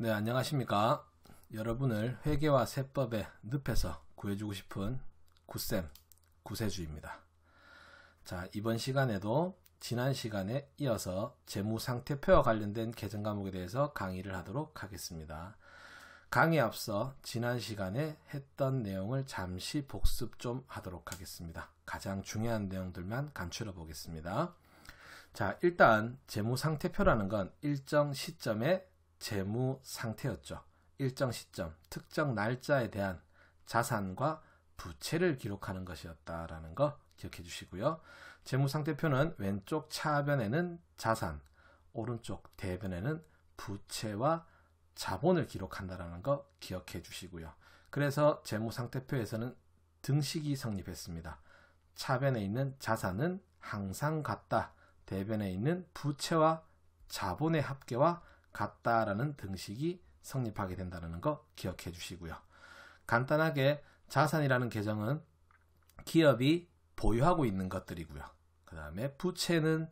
네, 안녕하십니까. 여러분을 회계와 세법의 늪에서 구해주고 싶은 구쌤, 구세주입니다. 자, 이번 시간에도 지난 시간에 이어서 재무상태표와 관련된 개정 과목에 대해서 강의를 하도록 하겠습니다. 강의에 앞서 지난 시간에 했던 내용을 잠시 복습 좀 하도록 하겠습니다. 가장 중요한 내용들만 간추려 보겠습니다. 자, 일단 재무상태표라는 건 일정 시점의 재무 상태였죠. 일정 시점, 특정 날짜에 대한 자산과 부채를 기록하는 것이었다라는 거 기억해 주시고요. 재무 상태표는 왼쪽 차변에는 자산, 오른쪽 대변에는 부채와 자본을 기록한다라는 거 기억해 주시고요. 그래서 재무 상태표에서는 등식이 성립했습니다. 차변에 있는 자산은 항상 같다. 대변에 있는 부채와 자본의 합계와 같다라는 등식이 성립하게 된다는 거 기억해 주시고요. 간단하게 자산이라는 계정은 기업이 보유하고 있는 것들이고요. 그 다음에 부채는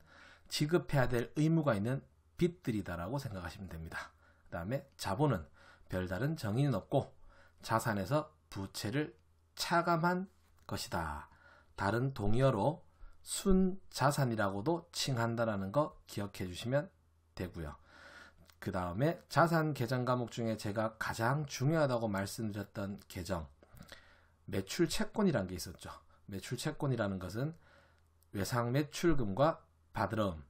지급해야 될 의무가 있는 빚들이다라고 생각하시면 됩니다. 그 다음에 자본은 별다른 정의는 없고 자산에서 부채를 차감한 것이다. 다른 동의어로 순자산이라고도 칭한다라는 거 기억해 주시면 되고요. 그 다음에 자산 개정 과목 중에 제가 가장 중요하다고 말씀드렸던 개정, 매출 채권이라는 게 있었죠. 매출 채권이라는 것은 외상 매출금과 받으러움,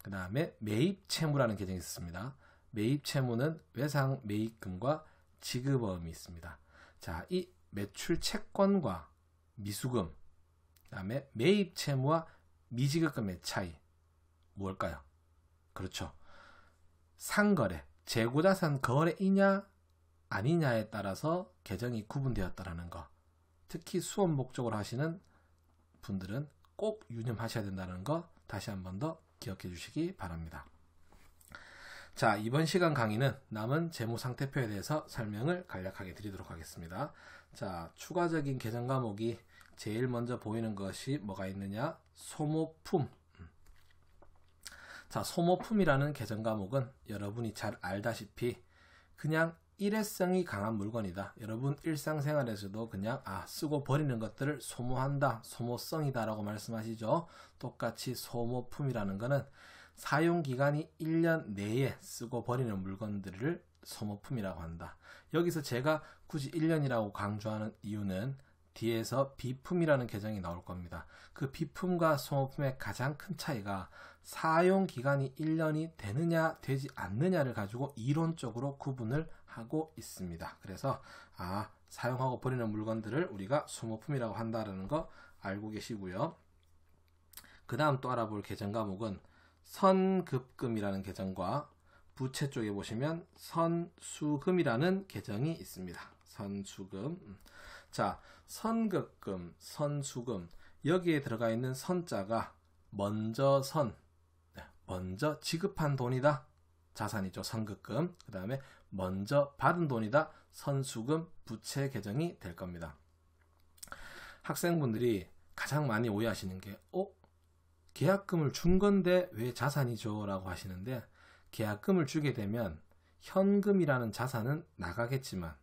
그 다음에 매입 채무라는 개정이 있습니다. 매입 채무는 외상 매입금과 지급어음이 있습니다. 자, 이 매출 채권과 미수금, 그 다음에 매입 채무와 미지급금의 차이 뭘까요? 그렇죠. 상거래, 재고자산 거래이냐 아니냐에 따라서 개정이 구분되었다라는 거. 특히 수업 목적으로 하시는 분들은 꼭 유념하셔야 된다는 거 다시 한 번 더 기억해 주시기 바랍니다. 자, 이번 시간 강의는 남은 재무상태표에 대해서 설명을 간략하게 드리도록 하겠습니다. 자, 추가적인 개정 과목이 제일 먼저 보이는 것이 뭐가 있느냐? 소모품. 자, 소모품이라는 개정 과목은 여러분이 잘 알다시피 그냥 일회성이 강한 물건이다. 여러분 일상생활에서도 그냥 쓰고 버리는 것들을 소모한다, 소모성이다 라고 말씀하시죠. 똑같이 소모품이라는 것은 사용기간이 1년 내에 쓰고 버리는 물건들을 소모품이라고 한다. 여기서 제가 굳이 1년이라고 강조하는 이유는 뒤에서 비품이라는 개정이 나올 겁니다. 그 비품과 소모품의 가장 큰 차이가 사용기간이 1년이 되느냐 되지 않느냐를 가지고 이론적으로 구분을 하고 있습니다. 그래서 사용하고 버리는 물건들을 우리가 소모품이라고 한다는 거 알고 계시고요. 그 다음 또 알아볼 개정 과목은 선급금이라는 개정과 부채 쪽에 보시면 선수금이라는 개정이 있습니다. 선수금. 자, 선급금, 선수금. 여기에 들어가 있는 선자가 먼저 먼저 지급한 돈이다. 자산이죠. 선급금. 그 다음에 먼저 받은 돈이다. 선수금, 부채 개정이 될 겁니다. 학생분들이 가장 많이 오해하시는 게 계약금을 준 건데 왜 자산이죠? 라고 하시는데 계약금을 주게 되면 현금이라는 자산은 나가겠지만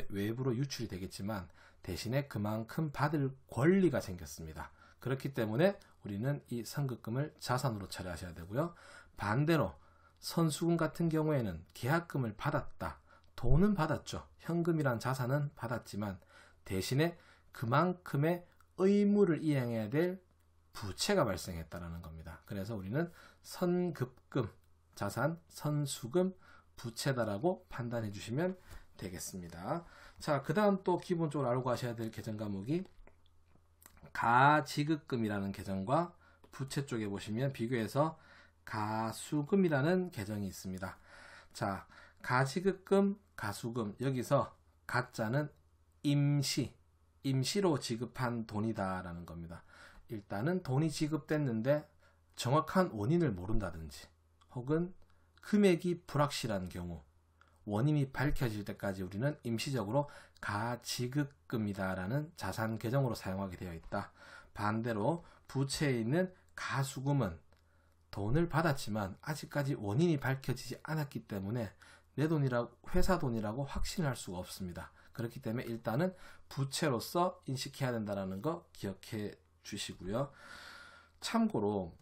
외부로 유출이 되겠지만 대신에 그만큼 받을 권리가 생겼습니다. 그렇기 때문에 우리는 이 선급금을 자산으로 처리하셔야 되고요. 반대로 선수금 같은 경우에는 계약금을 받았다. 돈은 받았죠. 현금이란 자산은 받았지만 대신에 그만큼의 의무를 이행해야 될 부채가 발생했다는 겁니다. 그래서 우리는 선급금, 자산, 선수금, 부채다라고 판단해 주시면 되겠습니다. 자, 그 다음 또 기본적으로 알고 가셔야 될 개정 과목이 가지급금이라는 개정과 부채 쪽에 보시면 비교해서 가수금이라는 개정이 있습니다. 자, 가지급금, 가수금. 여기서 가자는 임시로 지급한 돈이다라는 겁니다. 일단은 돈이 지급됐는데 정확한 원인을 모른다든지 혹은 금액이 불확실한 경우 원인이 밝혀질 때까지 우리는 임시적으로 가지급금이다라는 자산 계정으로 사용하게 되어 있다. 반대로 부채에 있는 가수금은 돈을 받았지만 아직까지 원인이 밝혀지지 않았기 때문에 내 돈이라고, 회사 돈이라고 확신할 수가 없습니다. 그렇기 때문에 일단은 부채로서 인식해야 된다는 거 기억해 주시고요. 참고로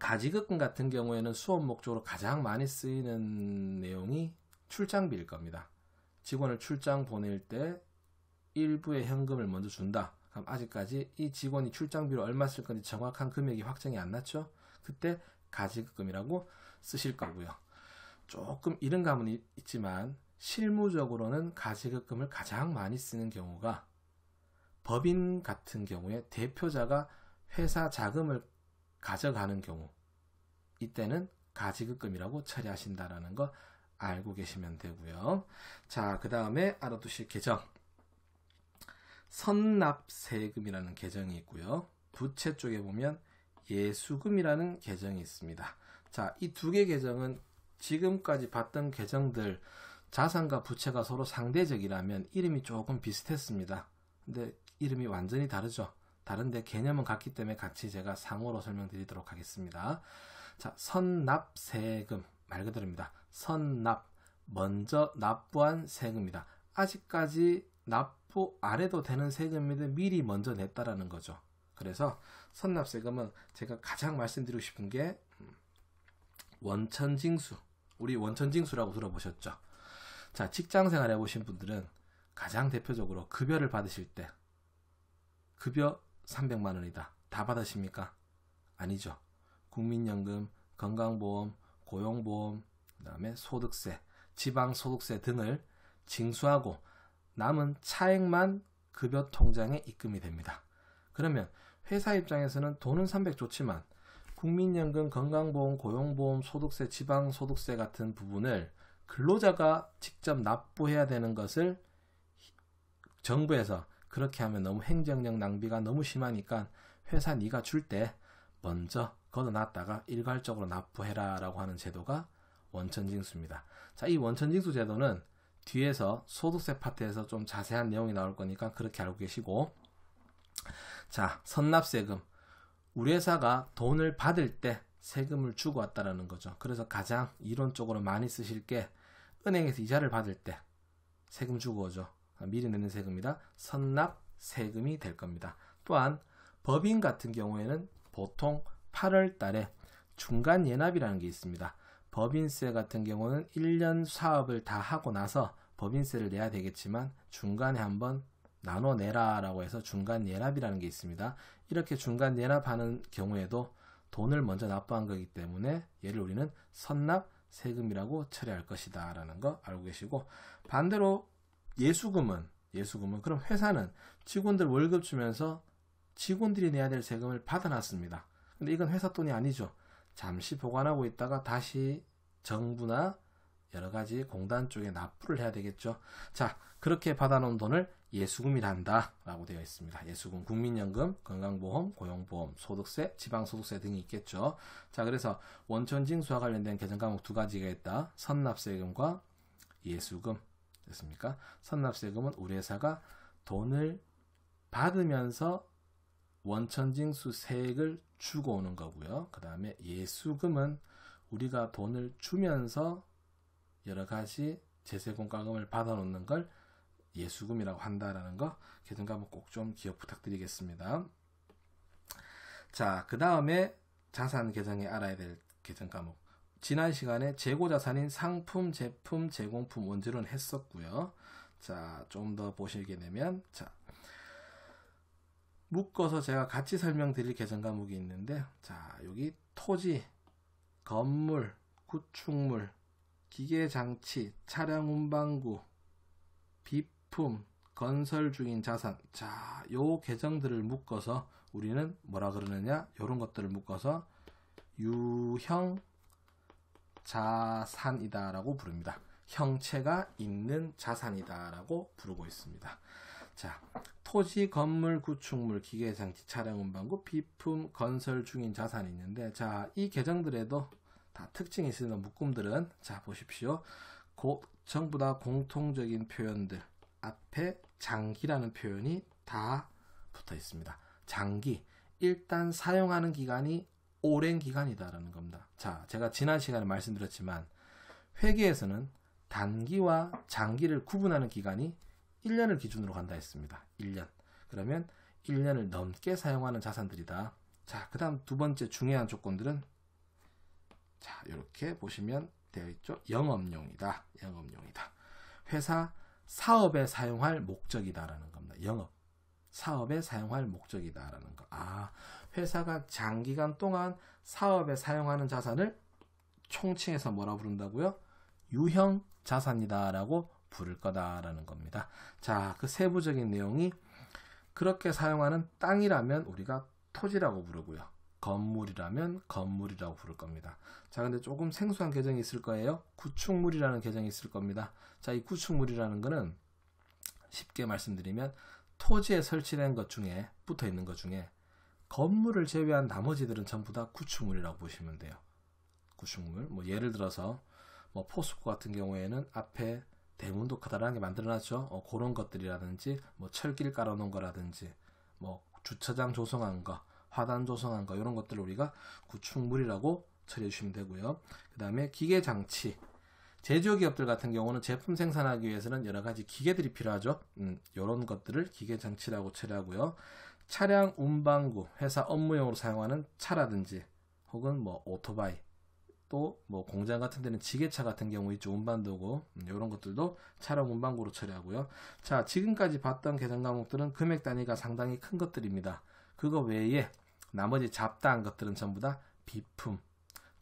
가지급금 같은 경우에는 수업 목적으로 가장 많이 쓰이는 내용이 출장비일 겁니다. 직원을 출장 보낼 때 일부의 현금을 먼저 준다. 그럼 아직까지 이 직원이 출장비로 얼마 쓸 건지 정확한 금액이 확정이 안 났죠? 그때 가지급금이라고 쓰실 거고요. 조금 이런 감은 있지만 실무적으로는 가지급금을 가장 많이 쓰는 경우가 법인 같은 경우에 대표자가 회사 자금을 가져가는 경우, 이때는 가지급금이라고 처리하신다라는 거 알고 계시면 되고요. 자, 그 다음에 알아두실 계정, 선납세금이라는 계정이 있고요. 부채 쪽에 보면 예수금이라는 계정이 있습니다. 자, 이 두 개 계정은 지금까지 봤던 계정들 자산과 부채가 서로 상대적이라면 이름이 조금 비슷했습니다. 근데 이름이 완전히 다르죠. 다른데 개념은 같기 때문에 같이 제가 상호로 설명드리도록 하겠습니다. 자, 선납세금 말 그대로입니다. 선납, 먼저 납부한 세금이다. 아직까지 납부 안 해도 되는 세금인데 미리 먼저 냈다라는 거죠. 그래서 선납세금은 제가 가장 말씀드리고 싶은 게 원천징수, 우리 원천징수라고 들어보셨죠? 자, 직장생활 해보신 분들은 가장 대표적으로 급여를 받으실 때 급여 300만 원이다. 다 받으십니까? 아니죠. 국민연금, 건강보험, 고용보험, 그 다음에 소득세, 지방소득세 등을 징수하고 남은 차액만 급여 통장에 입금이 됩니다. 그러면 회사 입장에서는 돈은 300 좋지만 국민연금, 건강보험, 고용보험, 소득세, 지방소득세 같은 부분을 근로자가 직접 납부해야 되는 것을 정부에서 그렇게 하면 너무 행정력 낭비가 너무 심하니까 회사 네가 줄 때 먼저 걷어놨다가 일괄적으로 납부해라 라고 하는 제도가 원천징수입니다. 자, 이 원천징수 제도는 뒤에서 소득세 파트에서 좀 자세한 내용이 나올 거니까 그렇게 알고 계시고, 자, 선납세금, 우리 회사가 돈을 받을 때 세금을 주고 왔다라는 거죠. 그래서 가장 이론적으로 많이 쓰실 게 은행에서 이자를 받을 때 세금 주고 오죠. 미리 내는 세금이다. 선납세금이 될 겁니다. 또한 법인 같은 경우에는 보통 8월 달에 중간 예납이라는 게 있습니다. 법인세 같은 경우는 1년 사업을 다 하고 나서 법인세를 내야 되겠지만 중간에 한번 나눠내라 라고 해서 중간 예납이라는 게 있습니다. 이렇게 중간 예납하는 경우에도 돈을 먼저 납부한 거기 때문에 얘를 우리는 선납세금이라고 처리할 것이다 라는 거 알고 계시고, 반대로 예수금은 그럼 회사는 직원들 월급 주면서 직원들이 내야 될 세금을 받아놨습니다. 근데 이건 회사 돈이 아니죠. 잠시 보관하고 있다가 다시 정부나 여러가지 공단 쪽에 납부를 해야 되겠죠. 자, 그렇게 받아놓은 돈을 예수금이라 한다 라고 되어 있습니다. 예수금, 국민연금, 건강보험, 고용보험, 소득세, 지방소득세 등이 있겠죠. 자, 그래서 원천징수와 관련된 개정과목 두 가지가 있다. 선납세금과 예수금 됐습니까? 선납세금은 우리 회사가 돈을 받으면서 원천징수 세액을 주고 오는 거고요. 그 다음에 예수금은 우리가 돈을 주면서 여러가지 제세공과금을 받아놓는 걸 예수금이라고 한다라는 거 개정과목 꼭 좀 기억 부탁드리겠습니다. 자, 그 다음에 자산 계정에 알아야 될 개정과목. 지난 시간에 재고자산인 상품, 제품, 제공품 원주는 했었고요. 자, 좀 더 보시게 되면, 자, 묶어서 제가 같이 설명드릴 개정 과목이 있는데, 자, 여기 토지, 건물, 구축물, 기계장치, 차량 운반구, 비품, 건설 중인 자산. 자, 요 계정들을 묶어서 우리는 뭐라 그러느냐? 요런 것들을 묶어서 유형 자산이다라고 부릅니다. 형체가 있는 자산이다라고 부르고 있습니다. 자, 토지, 건물, 구축물, 기계장치, 차량 운반구, 비품, 건설 중인 자산이 있는데, 자, 이 계정들에도 다 특징이 있는 묶음들은, 자, 보십시오. 전부 다 공통적인 표현들, 앞에 장기라는 표현이 다 붙어 있습니다. 장기, 일단 사용하는 기간이 오랜 기간이다라는 겁니다. 자, 제가 지난 시간에 말씀드렸지만 회계에서는 단기와 장기를 구분하는 기간이 1년을 기준으로 간다 했습니다. 1년. 그러면 1년을 넘게 사용하는 자산들이다. 자, 그 다음 두 번째 중요한 조건들은 자, 이렇게 보시면 되어 있죠. 영업용이다. 영업용이다. 회사 사업에 사용할 목적이다라는 겁니다. 영업. 사업에 사용할 목적이다라는 거. 아, 회사가 장기간 동안 사업에 사용하는 자산을 총칭해서 뭐라 부른다고요? 유형 자산이다라고 부를 거다라는 겁니다. 자, 그 세부적인 내용이 그렇게 사용하는 땅이라면 우리가 토지라고 부르고요. 건물이라면 건물이라고 부를 겁니다. 자, 근데 조금 생소한 계정이 있을 거예요. 구축물이라는 계정이 있을 겁니다. 자, 이 구축물이라는 거는 쉽게 말씀드리면 토지에 설치된 것 중에 붙어 있는 것 중에 건물을 제외한 나머지들은 전부 다 구축물이라고 보시면 돼요. 구축물. 뭐 예를 들어서 뭐 포스코 같은 경우에는 앞에 대문도 커다랗게 만들어놨죠. 그런 것들이라든지 뭐 철길 깔아놓은 거라든지 뭐 주차장 조성한 거, 화단 조성한 거 이런 것들을 우리가 구축물이라고 처리해 주시면 되고요. 그 다음에 기계장치. 제조기업들 같은 경우는 제품 생산하기 위해서는 여러 가지 기계들이 필요하죠. 이런 것들을 기계장치라고 처리하고요. 차량 운반구, 회사 업무용으로 사용하는 차라든지 혹은 뭐 오토바이 또 뭐 공장 같은 데는 지게차 같은 경우 있죠. 운반도구 이런 것들도 차량 운반구로 처리하고요. 자, 지금까지 봤던 계정 과목들은 금액 단위가 상당히 큰 것들입니다. 그거 외에 나머지 잡다한 것들은 전부 다 비품,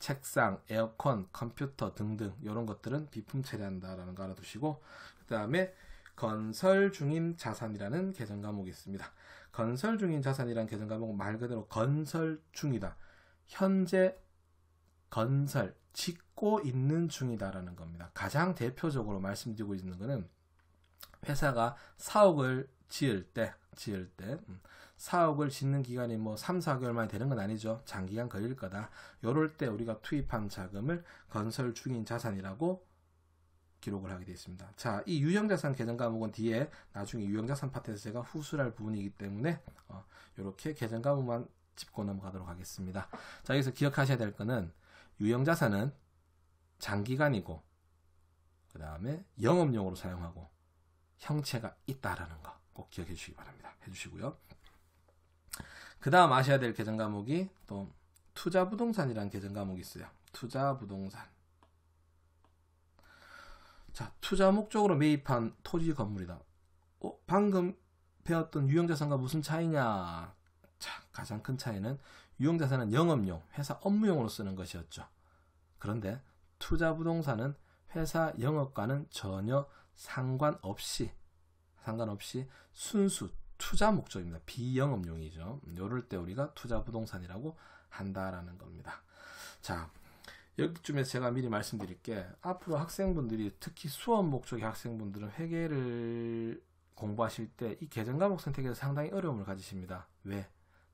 책상, 에어컨, 컴퓨터 등등 이런 것들은 비품 처리한다라는 거 알아두시고, 그 다음에 건설 중인 자산이라는 계정 과목이 있습니다. 건설 중인 자산이라는 계정 과목은 말 그대로 건설 중이다. 현재 건설, 짓고 있는 중이다라는 겁니다. 가장 대표적으로 말씀드리고 있는 것은 회사가 사옥을 지을 때 사옥을 짓는 기간이 뭐 3, 4개월 만에 되는 건 아니죠. 장기간 걸릴 거다. 요럴 때 우리가 투입한 자금을 건설 중인 자산이라고 기록을 하게 되어 있습니다. 자, 이 유형자산 계정 과목은 뒤에 나중에 유형자산 파트에서 제가 후술할 부분이기 때문에 이렇게 계정 과목만 짚고 넘어가도록 하겠습니다. 자, 여기서 기억하셔야 될 거는 유형자산은 장기간이고 그 다음에 영업용으로 사용하고 형체가 있다라는 거 꼭 기억해 주시기 바랍니다. 해주시고요. 그 다음 아셔야 될 계정 과목이 또 투자부동산이라는 계정 과목이 있어요. 투자부동산. 자, 투자 목적으로 매입한 토지 건물이다. 방금 배웠던 유형자산과 무슨 차이냐? 자, 가장 큰 차이는 유형자산은 영업용, 회사 업무용으로 쓰는 것이었죠. 그런데 투자부동산은 회사 영업과는 전혀 상관없이 순수 투자 목적입니다. 비영업용이죠. 이럴 때 우리가 투자부동산이라고 한다라는 겁니다. 자, 여기쯤에서 제가 미리 말씀드릴게, 앞으로 학생분들이 특히 수업 목적의 학생분들은 회계를 공부하실 때 이 계정 과목 선택에서 상당히 어려움을 가지십니다. 왜?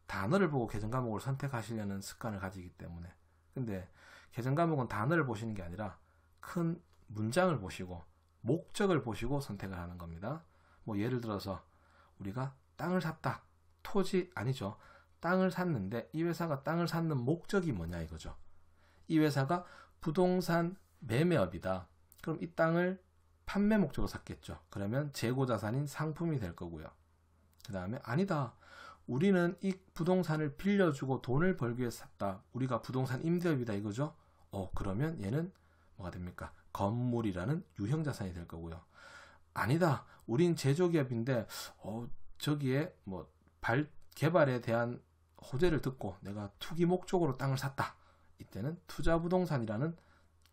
단어를 보고 계정 과목을 선택하시려는 습관을 가지기 때문에. 근데 계정 과목은 단어를 보시는 게 아니라 큰 문장을 보시고 목적을 보시고 선택을 하는 겁니다. 뭐 예를 들어서 우리가 땅을 샀다. 토지 아니죠. 땅을 샀는데 이 회사가 땅을 샀는 목적이 뭐냐 이거죠. 이 회사가 부동산 매매업이다. 그럼 이 땅을 판매 목적으로 샀겠죠. 그러면 재고자산인 상품이 될 거고요. 그 다음에 아니다. 우리는 이 부동산을 빌려주고 돈을 벌기 위해서 샀다. 우리가 부동산 임대업이다 이거죠. 그러면 얘는 뭐가 됩니까? 건물이라는 유형자산이 될 거고요. 아니다. 우린 제조기업인데 저기에 뭐 개발에 대한 호재를 듣고 내가 투기 목적으로 땅을 샀다. 이때는 투자부동산이라는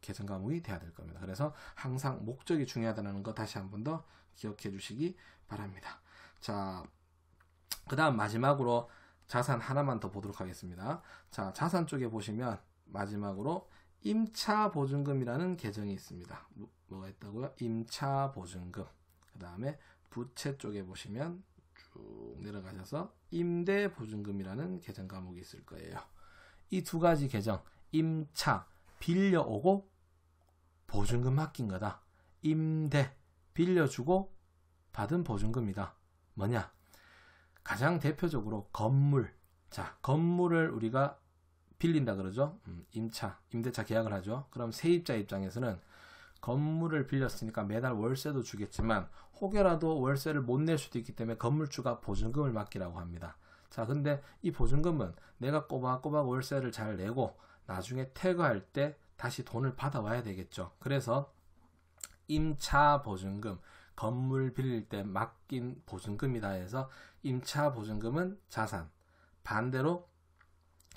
계정 과목이 돼야 될 겁니다. 그래서 항상 목적이 중요하다는 거 다시 한 번 더 기억해 주시기 바랍니다. 자, 그 다음 마지막으로 자산 하나만 더 보도록 하겠습니다. 자, 자산 쪽에 보시면 마지막으로 임차보증금이라는 계정이 있습니다. 뭐가 있다고요? 임차보증금. 그 다음에 부채 쪽에 보시면 쭉 내려가셔서 임대보증금이라는 계정 과목이 있을 거예요. 이 두 가지 계정, 임차, 빌려오고 보증금 맡긴 거다. 임대, 빌려주고 받은 보증금이다. 뭐냐? 가장 대표적으로 건물. 자, 건물을 우리가 빌린다 그러죠. 임차, 임대차 계약을 하죠. 그럼 세입자 입장에서는 건물을 빌렸으니까 매달 월세도 주겠지만 혹여라도 월세를 못 낼 수도 있기 때문에 건물주가 보증금을 맡기라고 합니다. 자, 근데 이 보증금은 내가 꼬박꼬박 월세를 잘 내고 나중에 퇴거할 때 다시 돈을 받아와야 되겠죠. 그래서 임차 보증금, 건물 빌릴 때 맡긴 보증금이다 해서 임차 보증금은 자산, 반대로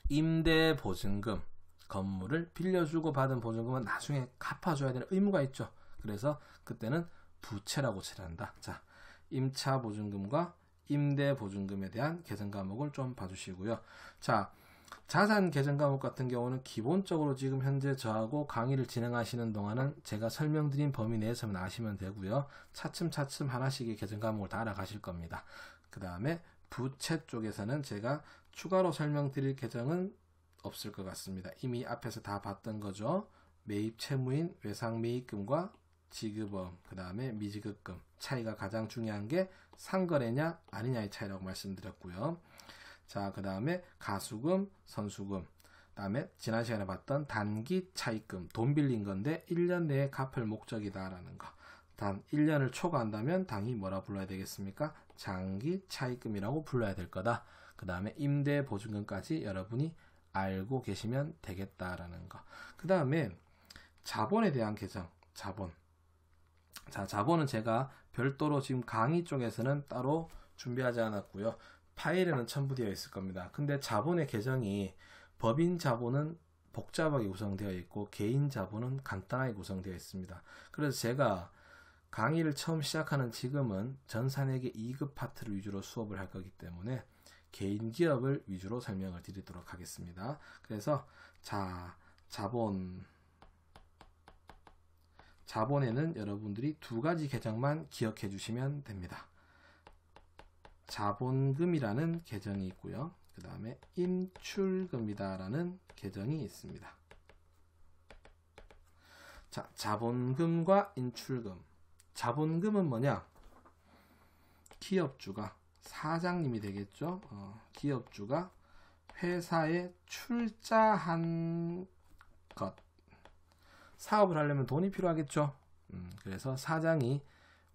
임대 보증금, 건물을 빌려주고 받은 보증금은 나중에 갚아줘야 되는 의무가 있죠. 그래서 그때는 부채라고 처리한다. 자, 임차 보증금과 임대 보증금에 대한 개정 과목을 좀 봐주시고요. 자, 자산 개정 과목 같은 경우는 기본적으로 지금 현재 저하고 강의를 진행하시는 동안은 제가 설명드린 범위 내에서만 아시면 되고요. 차츰차츰 하나씩의 개정 과목을 다 알아가실 겁니다. 그 다음에 부채 쪽에서는 제가 추가로 설명드릴 개정은 없을 것 같습니다. 이미 앞에서 다 봤던 거죠. 매입 채무인 외상 매입금과 지급원, 그 다음에 미지급금 차이가 가장 중요한 게 상거래냐 아니냐의 차이라고 말씀드렸고요. 자, 그 다음에 가수금, 선수금, 그 다음에 지난 시간에 봤던 단기 차입금, 돈 빌린 건데 1년 내에 갚을 목적이다라는 거. 단 1년을 초과한다면 당연히 뭐라 불러야 되겠습니까? 장기 차입금이라고 불러야 될 거다. 그 다음에 임대 보증금까지 여러분이 알고 계시면 되겠다라는 거. 그 다음에 자본에 대한 개정, 자본. 자, 자본은 제가 별도로 지금 강의 쪽에서는 따로 준비하지 않았고요. 파일에는 첨부되어 있을 겁니다. 근데 자본의 개정이 법인 자본은 복잡하게 구성되어 있고 개인 자본은 간단하게 구성되어 있습니다. 그래서 제가 강의를 처음 시작하는 지금은 전산회계 2급 파트를 위주로 수업을 할 거기 때문에 개인 기업을 위주로 설명을 드리도록 하겠습니다. 그래서 자, 자본에는 여러분들이 두 가지 개정만 기억해 주시면 됩니다. 자본금이라는 개정이 있고요. 그 다음에 인출금이다라는 개정이 있습니다. 자, 자본금과 인출금. 자본금은 뭐냐? 기업주가, 사장님이 되겠죠. 기업주가 회사에 출자한 것. 사업을 하려면 돈이 필요하겠죠. 그래서 사장이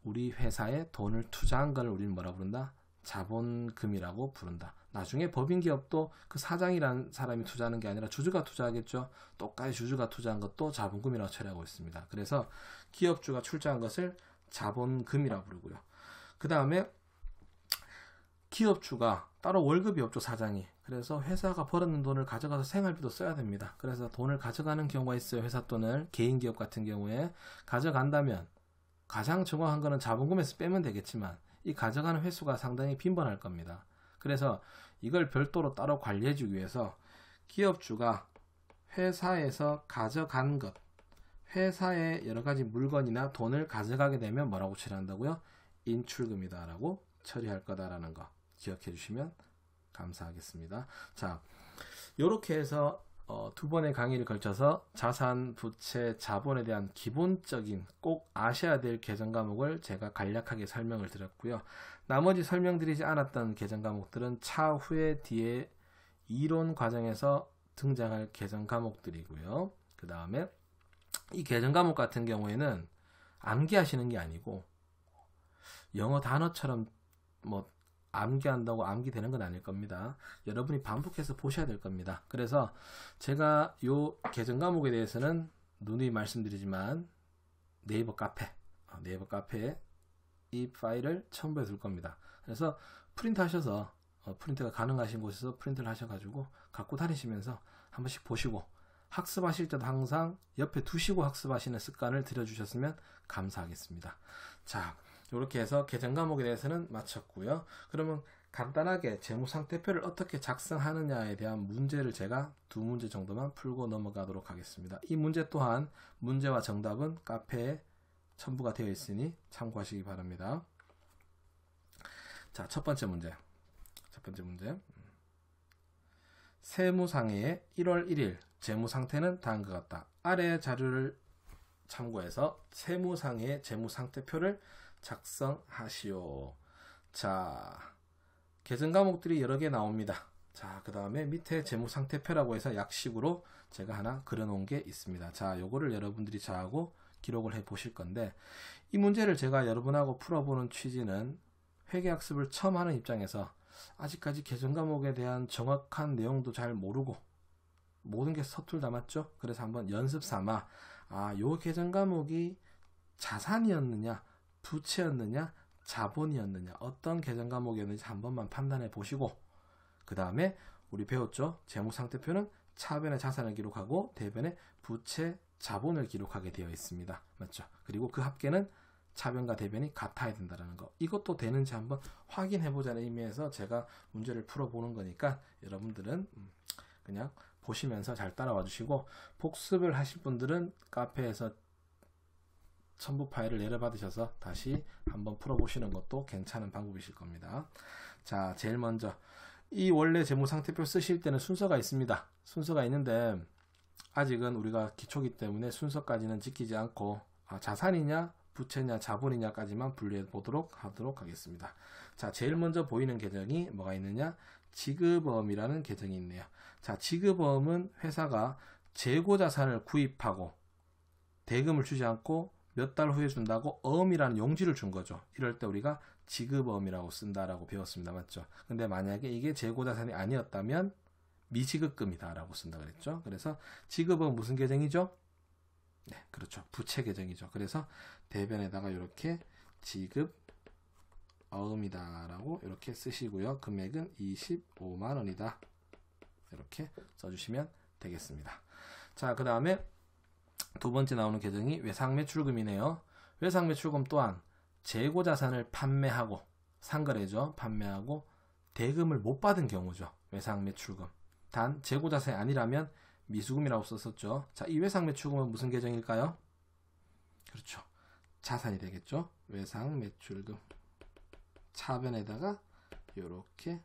우리 회사에 돈을 투자한 걸 우리는 뭐라 부른다? 자본금이라고 부른다. 나중에 법인기업도 그 사장이라는 사람이 투자하는 게 아니라 주주가 투자하겠죠. 똑같이 주주가 투자한 것도 자본금이라고 처리하고 있습니다. 그래서 기업주가 출자한 것을 자본금이라고 부르고요. 그 다음에 기업주가 따로 월급이 없죠, 사장이. 그래서 회사가 벌었는 돈을 가져가서 생활비도 써야 됩니다. 그래서 돈을 가져가는 경우가 있어요. 회사 돈을 개인기업 같은 경우에 가져간다면 가장 정확한 거는 자본금에서 빼면 되겠지만 이 가져가는 횟수가 상당히 빈번할 겁니다. 그래서 이걸 별도로 따로 관리해 주기 위해서 기업주가 회사에서 가져간 것, 회사의 여러 가지 물건이나 돈을 가져가게 되면 뭐라고 처리한다고요? 인출금이다 라고 처리할 거다라는 거 기억해 주시면 감사하겠습니다. 자, 이렇게 해서 두 번의 강의를 걸쳐서 자산, 부채, 자본에 대한 기본적인 꼭 아셔야 될 개정 과목을 제가 간략하게 설명을 드렸고요. 나머지 설명드리지 않았던 개정 과목들은 차후에 뒤에 이론 과정에서 등장할 개정 과목들이고요. 그 다음에 이 개정 과목 같은 경우에는 암기하시는 게 아니고 영어 단어처럼 뭐 암기한다고 암기되는 건 아닐 겁니다. 여러분이 반복해서 보셔야 될 겁니다. 그래서 제가 요 개정 과목에 대해서는 누누이 말씀드리지만 네이버 카페에 이 파일을 첨부해 둘 겁니다. 그래서 프린트 하셔서 프린트가 가능하신 곳에서 프린트를 하셔가지고 갖고 다니시면서 한 번씩 보시고 학습하실 때도 항상 옆에 두시고 학습하시는 습관을 들여주셨으면 감사하겠습니다. 자, 이렇게 해서 개정 과목에 대해서는 마쳤고요. 그러면 간단하게 재무상태표를 어떻게 작성하느냐에 대한 문제를 제가 두 문제 정도만 풀고 넘어가도록 하겠습니다. 이 문제 또한 문제와 정답은 카페에 첨부가 되어 있으니 참고하시기 바랍니다. 자, 첫 번째 문제. 세무상해의 1월 1일 재무상태는 다음과 같다. 아래 자료를 참고해서 세무상해의 재무상태표를 작성하시오. 자, 개정 과목들이 여러 개 나옵니다. 자, 그 다음에 밑에 재무상태표라고 해서 약식으로 제가 하나 그려놓은 게 있습니다. 자, 요거를 여러분들이 저하고 기록을 해 보실 건데, 이 문제를 제가 여러분하고 풀어보는 취지는 회계학습을 처음 하는 입장에서 아직까지 계정 과목에 대한 정확한 내용도 잘 모르고 모든 게 서툴다, 맞죠? 그래서 한번 연습 삼아 요 계정 과목이 자산이었느냐 부채였느냐 자본이었느냐 어떤 계정 과목이었는지 한 번만 판단해 보시고, 그 다음에 우리 배웠죠? 재무상태표는 차변의 자산을 기록하고 대변의 부채 자본을 기록하게 되어 있습니다, 맞죠? 그리고 그 합계는 차변과 대변이 같아야 된다는 거, 이것도 되는지 한번 확인해 보자는 의미에서 제가 문제를 풀어보는 거니까 여러분들은 그냥 보시면서 잘 따라와 주시고, 복습을 하실 분들은 카페에서 첨부 파일을 내려받으셔서 다시 한번 풀어보시는 것도 괜찮은 방법이실 겁니다. 자, 제일 먼저 이 원래 재무상태표 쓰실 때는 순서가 있습니다. 순서가 있는데 아직은 우리가 기초기 때문에 순서까지는 지키지 않고 자산이냐 부채냐 자본이냐까지만 분류해 보도록 하도록 하겠습니다. 자, 제일 먼저 보이는 계정이 뭐가 있느냐? 지급어음이라는 계정이 있네요. 자, 지급어음은 회사가 재고자산을 구입하고 대금을 주지 않고 몇 달 후에 준다고 어음이라는 용지를 준 거죠. 이럴 때 우리가 지급어음이라고 쓴다라고 배웠습니다, 맞죠? 근데 만약에 이게 재고자산이 아니었다면 미지급금이다 라고 쓴다 그랬죠. 그래서 지급어음 무슨 계정이죠? 네, 그렇죠. 부채 계정이죠. 그래서 대변에다가 이렇게 지급 어음이다 라고 이렇게 쓰시고요. 금액은 25만원이다 이렇게 써주시면 되겠습니다. 자, 그 다음에 두 번째 나오는 계정이 외상매출금이네요. 외상매출금 또한 재고자산을 판매하고 상거래죠. 판매하고 대금을 못 받은 경우죠. 외상매출금. 단 재고자산이 아니라면 미수금이라고 썼었죠. 자, 이 외상매출금은 무슨 계정일까요? 그렇죠. 자산이 되겠죠. 외상매출금. 차변에다가 이렇게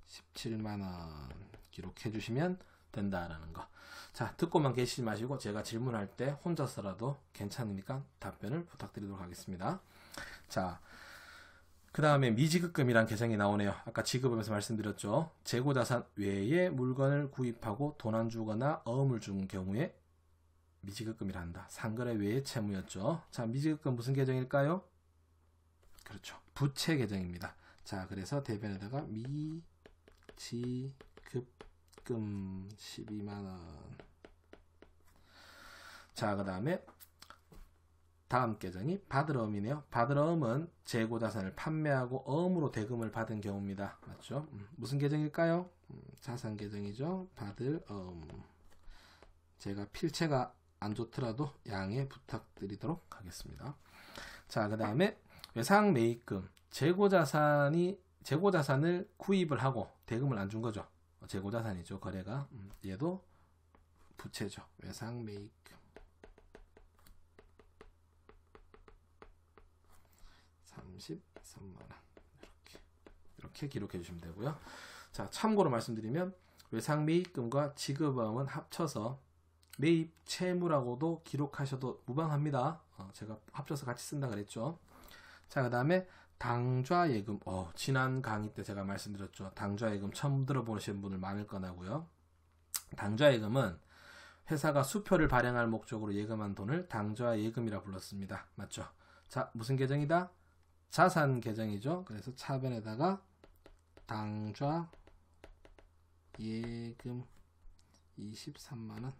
17만원 기록해 주시면 된다라는 거. 자, 듣고만 계시지 마시고 제가 질문할 때 혼자서라도 괜찮으니까 답변을 부탁드리도록 하겠습니다. 자, 그 다음에 미지급금이란 계정이 나오네요. 아까 지급하면서 말씀드렸죠. 재고자산 외에 물건을 구입하고 돈 안 주거나 어음을 준 경우에 미지급금이라 한다. 상거래 외의 채무였죠. 자, 미지급금 무슨 계정일까요? 그렇죠. 부채 계정입니다. 자, 그래서 대변에다가 미지급금 12만원. 자, 그 다음에 다음 계정이 받을어음이네요. 받을어음은 재고자산을 판매하고 어음으로 대금을 받은 경우입니다. 맞죠? 무슨 계정일까요? 자산 계정이죠. 받을어음. 제가 필체가 안 좋더라도 양해 부탁드리도록 하겠습니다. 자, 그 다음에 외상매입금. 재고자산을 구입을 하고 대금을 안 준 거죠. 재고자산이죠. 거래가. 얘도 부채죠. 외상매입금. 33만원 이렇게 기록해 주시면 되고요. 자, 참고로 말씀드리면 외상매입금과 지급어음은 합쳐서 매입 채무라고도 기록하셔도 무방합니다. 제가 합쳐서 같이 쓴다 그랬죠. 자, 그 다음에 당좌예금. 지난 강의 때 제가 말씀드렸죠. 당좌예금 처음 들어보시는 분들 많을 거라고요. 당좌예금은 회사가 수표를 발행할 목적으로 예금한 돈을 당좌예금이라 불렀습니다. 맞죠? 자, 무슨 계정이다? 자산 계정이죠. 그래서 차변에다가 당좌 예금 23만원.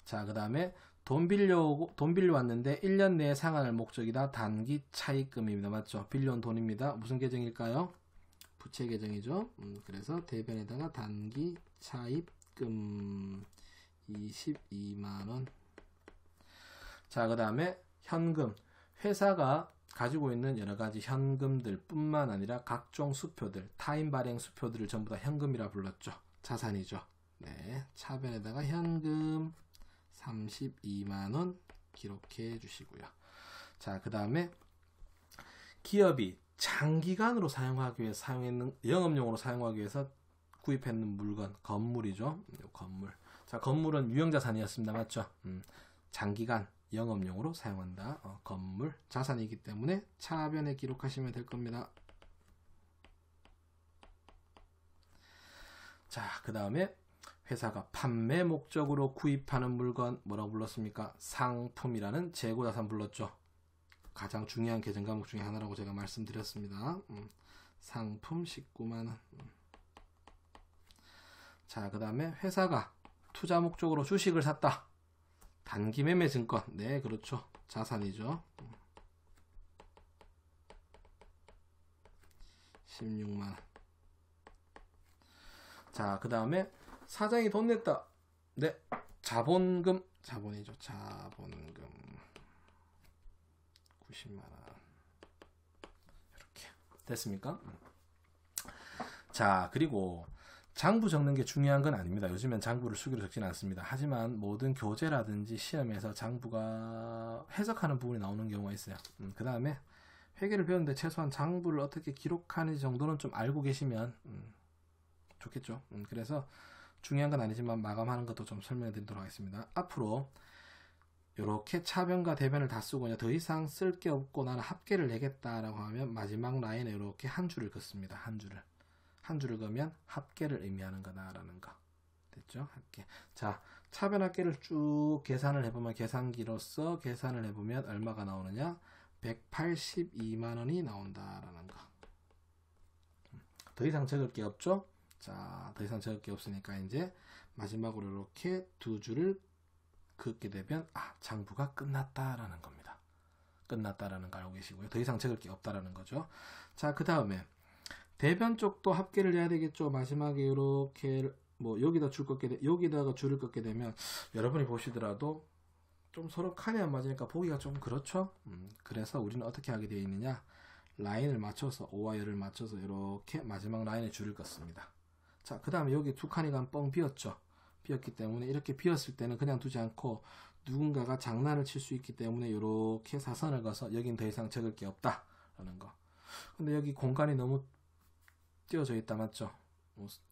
자, 그 다음에 돈 빌려왔는데 1년 내에 상환할 목적이다. 단기 차입금입니다. 맞죠? 빌려온 돈입니다. 무슨 계정일까요? 부채 계정이죠. 그래서 대변에다가 단기 차입금 22만원. 자, 그 다음에 현금. 회사가 가지고 있는 여러가지 현금들 뿐만 아니라 각종 수표들, 타임 발행 수표들을 전부 다 현금이라 불렀죠. 자산이죠. 네, 차변에다가 현금 32만원 기록해 주시고요. 자, 그 다음에 기업이 장기간으로 사용하기 위해서 영업용으로 사용하기 위해서 구입했는 물건, 건물이죠. 건물. 자, 건물은 유형자산이었습니다. 맞죠? 장기간 영업용으로 사용한다. 건물, 자산이기 때문에 차변에 기록하시면 될 겁니다. 자, 그 다음에 회사가 판매 목적으로 구입하는 물건 뭐라고 불렀습니까? 상품이라는 재고자산 불렀죠. 가장 중요한 계정 과목 중에 하나라고 제가 말씀드렸습니다. 상품 19만원. 자, 그 다음에 회사가 투자 목적으로 주식을 샀다. 단기 매매 증권. 네, 그렇죠. 자산이죠. 16만원. 자, 그 다음에 사장이 돈 냈다. 네, 자본금. 자본이죠. 자본금 90만원. 이렇게 됐습니까? 자, 그리고 장부 적는 게 중요한 건 아닙니다. 요즘엔 장부를 수기로 적지는 않습니다. 하지만 모든 교재라든지 시험에서 장부가 해석하는 부분이 나오는 경우가 있어요. 그 다음에 회계를 배우는데 최소한 장부를 어떻게 기록하는지 정도는 좀 알고 계시면 좋겠죠. 그래서 중요한 건 아니지만 마감하는 것도 좀 설명해 드리도록 하겠습니다. 앞으로 이렇게 차변과 대변을 다 쓰고 더 이상 쓸 게 없고 나는 합계를 내겠다라고 하면 마지막 라인에 이렇게 한 줄을 긋습니다. 한 줄을 그으면 합계를 의미하는 거다라는 거. 됐죠? 합계. 자, 차변 합계를 쭉 계산을 해보면 계산기로서 계산을 해보면 얼마가 나오느냐? 182만원이 나온다라는 거. 더 이상 적을 게 없죠? 자, 더 이상 적을 게 없으니까 이제 마지막으로 이렇게 두 줄을 긋게 되면 장부가 끝났다라는 겁니다. 끝났다라는 걸 알고 계시고요. 더 이상 적을 게 없다라는 거죠. 자, 그 다음에 대변 쪽도 합계를 해야 되겠죠. 마지막에 이렇게 여기다 여기다가 줄을 긋게 되면 여러분이 보시더라도 좀 서로 칸이 안 맞으니까 보기가 좀 그렇죠. 그래서 우리는 어떻게 하게 되어 있느냐, 라인을 맞춰서 O와 열을 맞춰서 이렇게 마지막 라인에 줄을 긋습니다. 자, 그 다음에 여기 두 칸이 뻥 비었죠. 비었기 때문에 이렇게 비었을 때는 그냥 두지 않고 누군가가 장난을 칠 수 있기 때문에 이렇게 사선을 그어서 여긴 더 이상 적을 게 없다 라는 거. 근데 여기 공간이 너무 띄어져 있다, 맞죠?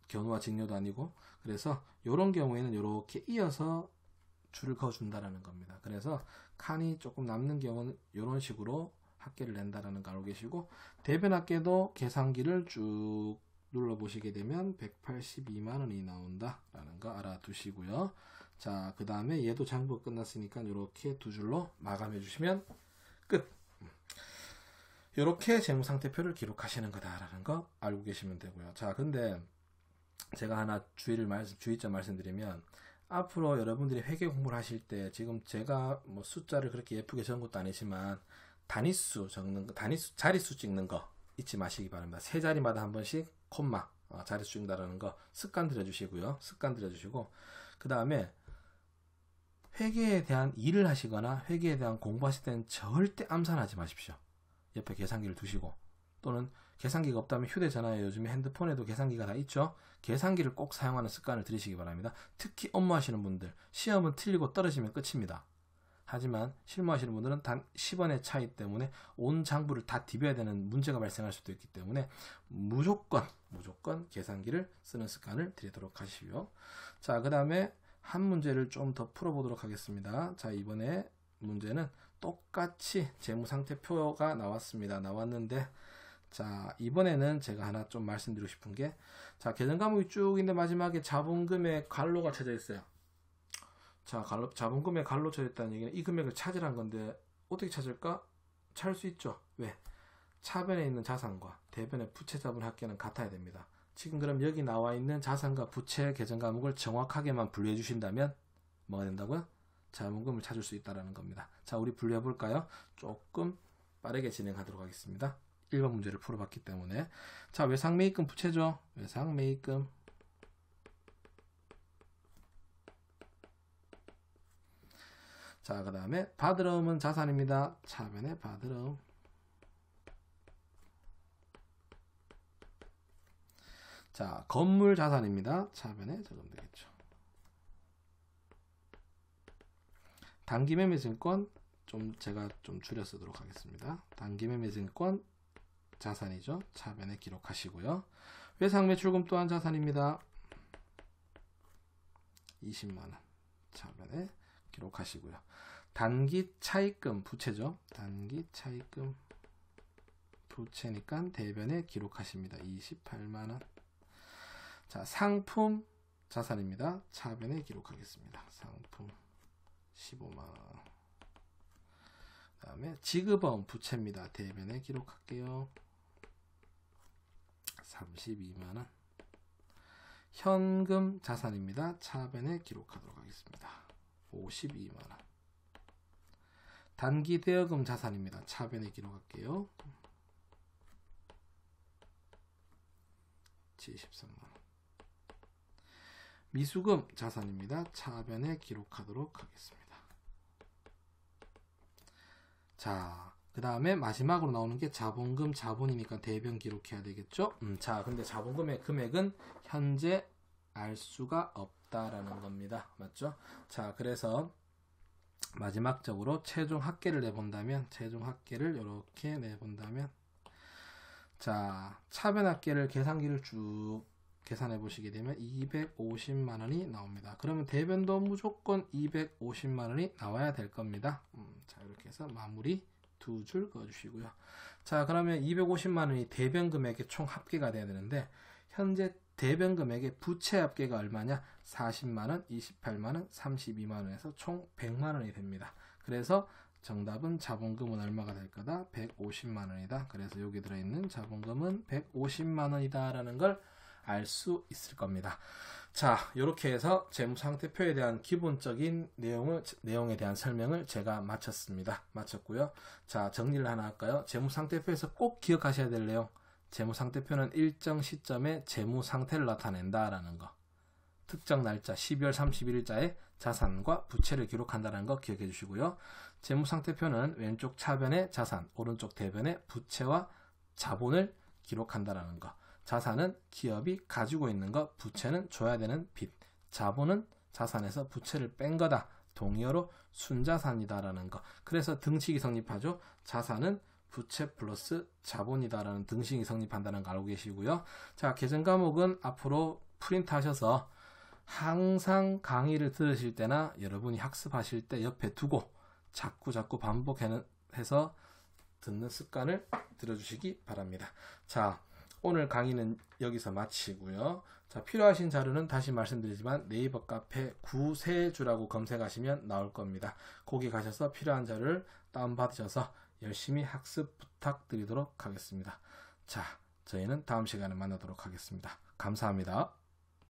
견우와 직료도 아니고. 그래서 이런 경우에는 이렇게 이어서 줄을 그어준다라는 겁니다. 그래서 칸이 조금 남는 경우는 이런 식으로 합계를 낸다라는 거 알고 계시고, 대변 합계도 계산기를 쭉 눌러보시게 되면 182만원이 나온다라는 거 알아두시고요. 자, 그 다음에 얘도 장부가 끝났으니까 이렇게 두 줄로 마감해 주시면 끝. 이렇게 재무상태표를 기록하시는 거다라는 거 알고 계시면 되고요. 자, 근데 제가 하나 주의점 말씀드리면, 앞으로 여러분들이 회계 공부를 하실 때 지금 제가 숫자를 그렇게 예쁘게 적은 것도 아니지만 단위수 적는 거, 자릿수 찍는 거 잊지 마시기 바랍니다. 세 자리마다 한 번씩 콤마 자릿수 찍는다라는 거 습관 들여주시고요. 그 다음에 회계에 대한 일을 하시거나 회계에 대한 공부하실 때는 절대 암산하지 마십시오. 옆에 계산기를 두시고, 또는 계산기가 없다면 휴대전화에 요즘에 핸드폰에도 계산기가 다 있죠. 계산기를 꼭 사용하는 습관을 들이시기 바랍니다. 특히 업무하시는 분들, 시험은 틀리고 떨어지면 끝입니다. 하지만 실무하시는 분들은 단 10원의 차이 때문에 온 장부를 다 디벼야 되는 문제가 발생할 수도 있기 때문에 무조건 계산기를 쓰는 습관을 들이도록 하시고요. 자, 그 다음에 한 문제를 좀 더 풀어보도록 하겠습니다. 자, 이번에 문제는 똑같이 재무상태표가 나왔는데, 자, 이번에는 제가 하나 좀 말씀드리고 싶은 게, 자, 계정 과목이 쭉 있는데 마지막에 자본금의 갈로가 쳐져 있어요. 자, 자본금의 갈로 쳐져 있다는 얘기는 이 금액을 찾으라는 건데, 어떻게 찾을까? 찾을 수 있죠. 왜? 차변에 있는 자산과 대변의 부채 자본 합계는 같아야 됩니다. 지금 그럼 여기 나와 있는 자산과 부채 계정 과목을 정확하게만 분류해 주신다면 뭐가 된다고요? 자본금을 찾을 수 있다는 겁니다. 자, 우리 분류해 볼까요? 조금 빠르게 진행하도록 하겠습니다. 1번 문제를 풀어봤기 때문에. 자, 외상매입금 부채죠. 외상매입금. 자, 그 다음에 받으러움은 자산입니다. 차변에 받으러움. 자, 건물 자산입니다. 차변에 적으면 되겠죠. 단기매매증권 제가 좀 줄여 쓰도록 하겠습니다. 단기매매증권 자산이죠. 차변에 기록하시고요. 외상매출금 또한 자산입니다. 20만원 차변에 기록하시고요. 단기차입금 부채죠. 단기차입금 부채니까 대변에 기록하십니다. 28만원. 자, 상품 자산입니다. 차변에 기록하겠습니다. 상품 15만원. 그 다음에 지급원 부채입니다. 대변에 기록할게요. 32만원. 현금 자산입니다. 차변에 기록하도록 하겠습니다. 52만원. 단기 대여금 자산입니다. 차변에 기록할게요. 73만원. 미수금 자산입니다. 차변에 기록하도록 하겠습니다. 자, 그 다음에 마지막으로 나오는 게 자본금 자본이니까 대변 기록해야 되겠죠. 자, 근데 자본금의 금액은 현재 알 수가 없다라는 겁니다. 맞죠? 자, 그래서 마지막적으로 최종 합계를 내본다면, 이렇게 내본다면, 자, 차변 합계를 계산기를 쭉 계산해 보시게 되면 250만원이 나옵니다. 그러면 대변도 무조건 250만원이 나와야 될 겁니다. 자, 이렇게 해서 마무리 두 줄 그어 주시고요. 자, 그러면 250만원이 대변 금액의 총 합계가 돼야 되는데, 현재 대변 금액의 부채 합계가 얼마냐? 40만원, 28만원, 32만원에서 총 100만원이 됩니다. 그래서 정답은 자본금은 얼마가 될 거다? 150만원이다. 그래서 여기 들어있는 자본금은 150만원이다 라는 걸 알 수 있을 겁니다. 자, 이렇게 해서 재무상태표에 대한 기본적인 내용에 대한 설명을 제가 마쳤고요. 자, 정리를 하나 할까요? 재무상태표에서 꼭 기억하셔야 될 내용. 재무상태표는 일정 시점에 재무상태를 나타낸다라는 거. 특정 날짜 12월 31일자에 자산과 부채를 기록한다는 거 기억해 주시고요. 재무상태표는 왼쪽 차변에 자산, 오른쪽 대변에 부채와 자본을 기록한다라는 거. 자산은 기업이 가지고 있는 것, 부채는 줘야 되는 빚, 자본은 자산에서 부채를 뺀 거다. 동의어로 순자산이다라는 거. 그래서 등식이 성립하죠. 자산은 부채 플러스 자본이다라는 등식이 성립한다는 거 알고 계시고요. 자, 개정 과목은 앞으로 프린트 하셔서 항상 강의를 들으실 때나 여러분이 학습하실 때 옆에 두고 자꾸 반복해서 듣는 습관을 들여주시기 바랍니다. 자, 오늘 강의는 여기서 마치고요. 자, 필요하신 자료는 다시 말씀드리지만 네이버 카페 구세주라고 검색하시면 나올 겁니다. 거기 가셔서 필요한 자료를 다운받으셔서 열심히 학습 부탁드리도록 하겠습니다. 자, 저희는 다음 시간에 만나도록 하겠습니다. 감사합니다.